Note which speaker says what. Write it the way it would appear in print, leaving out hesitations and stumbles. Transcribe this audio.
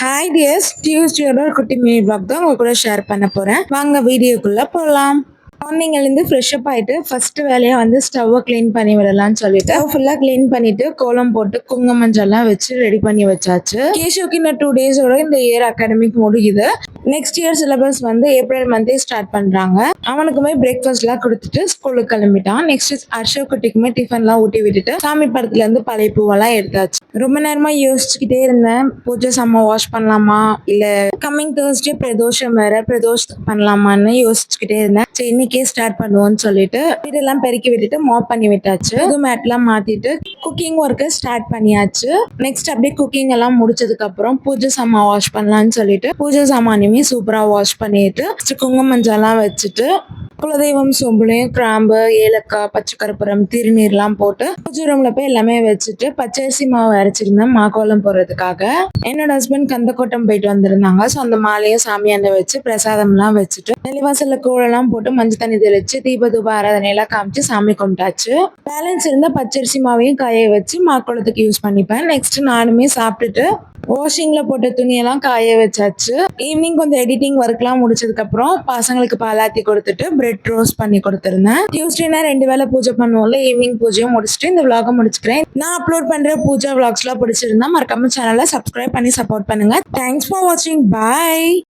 Speaker 1: Hi tears, டியூஸ்டேயோட ஒரு குட்டி mini black தான் உங்க கூட ஷேர் பண்ண போறேன். வாங்க வீடியோக்குள்ள போகலாம். மார்னிங் எழுந்து ஃப்ரெஷ் அப் ஆயிட்டு ஃபர்ஸ்ட் வேலையா வந்து ஸ்டவ்வை க்ளீன் பண்ணி விடலாம்னு சொல்லிட்டு ஃபுல்லா க்ளீன் பண்ணிட்டு கோலம் போட்டு குங்கும மஞ்சள்லாம் வச்சு ரெடி பண்ணி வச்சாச்சு. கேஷுக்கு இன்னும் 2 டேஸோட இந்த இயர் அகாடமிக் முடியுது. நெக்ஸ்ட் இயர் சிலபஸ் வந்து ஏப்ரல் மந்தே ஸ்டார்ட் பண்றாங்க. அவனுக்குமே பிரேக்ஃபாஸ்ட்லாம் கொடுத்துட்டு ஸ்கூலுக்கு கிளம்பிட்டான். நெக்ஸ்ட் ஹர்ஷவ் குட்டிக்குமே டிஃபன்லாம் ஊட்டி விட்டுட்டு சாமி படத்துல இருந்து பழைய பூவெல்லாம் எடுத்தாச்சு. ரொம்ப நேரமா யோசிச்சுக்கிட்டே இருந்தேன், பூஜை சாமான் வாஷ் பண்ணலாமா இல்ல கம்மிங் தேர்ஸ்டே பிரதோஷம் வேற, பிரதோஷ் பண்ணலாமான்னு யோசிச்சுக்கிட்டே இருந்தேன். சரி இன்னைக்கே ஸ்டார்ட் பண்ணுவோம்னு சொல்லிட்டு வீடெல்லாம் பெருக்கி விட்டுட்டு மாப் பண்ணி விட்டாச்சு. புது மேட்லாம் மாத்திட்டு குக்கிங் ஒர்க்கை ஸ்டார்ட் பண்ணியாச்சு. நெக்ஸ்ட் அப்படியே குக்கிங் எல்லாம் முடிச்சதுக்கு அப்புறம் பூஜை சாமான் வாஷ் பண்ணலாம்னு சொல்லிட்டு பூஜை சாமானையுமே சூப்பரா வாஷ் பண்ணிட்டு குங்கும மஞ்சள்லாம் வச்சுட்டு குலதெய்வம் சொம்புலையும் கிராம்பு, ஏலக்காய், பச்சை கற்பூரம், திருநீர்லாம் போட்டு பூஜை ரூம்ல போய் எல்லாமே வச்சுட்டு பச்சரிசி மாவு அரைச்சிருந்தேன் மாக்கோலம் போடுறதுக்காக. என்னோட ஹஸ்பண்ட் கந்தக்கோட்டம் போயிட்டு வந்திருந்தாங்க. ஸோ அந்த மாலையை சாமியாண்ட வச்சு பிரசாதம்லாம் வச்சுட்டு நெல்லிவாசல்ல கூழெல்லாம் போட்டு மஞ்சள் தண்ணி தெளிச்சு தீப தூப ஆராதனையெல்லாம் காமிச்சு சாமி கும்பிட்டாச்சு. பேலன்ஸ் இருந்த பச்சரிசி மாவையும் காய வச்சு மாக்கோலத்துக்கு யூஸ் பண்ணிப்பேன். நெக்ஸ்ட் நானுமே சாப்பிட்டுட்டு வாஷிங்ல போட்ட துணியெல்லாம் காய வச்சாச்சு. ஈவினிங் கொஞ்சம் எடிட்டிங் ஒர்க்லாம் முடிச்சதுக்கு அப்புறம் பசங்களுக்கு பாலாத்தி கொடுத்துட்டு பிரெட் ரோஸ்ட் பண்ணி கொடுத்துருந்தேன். டியூஸ்டேனா 2 வேளை பூஜை பண்ணுவோம்ல, ஈவினிங் பூஜையும் முடிச்சுட்டு இந்த விளாக முடிச்சுக்கிறேன். நான் அப்லோட் பண்ற பூஜா விளாக்ஸ்லாம் பிடிச்சிருந்தா மறக்காம சேனலை சப்ஸ்கிரைப் பண்ணி சப்போர்ட் பண்ணுங்க. தேங்க்ஸ் ஃபார் வாட்சிங். பாய்.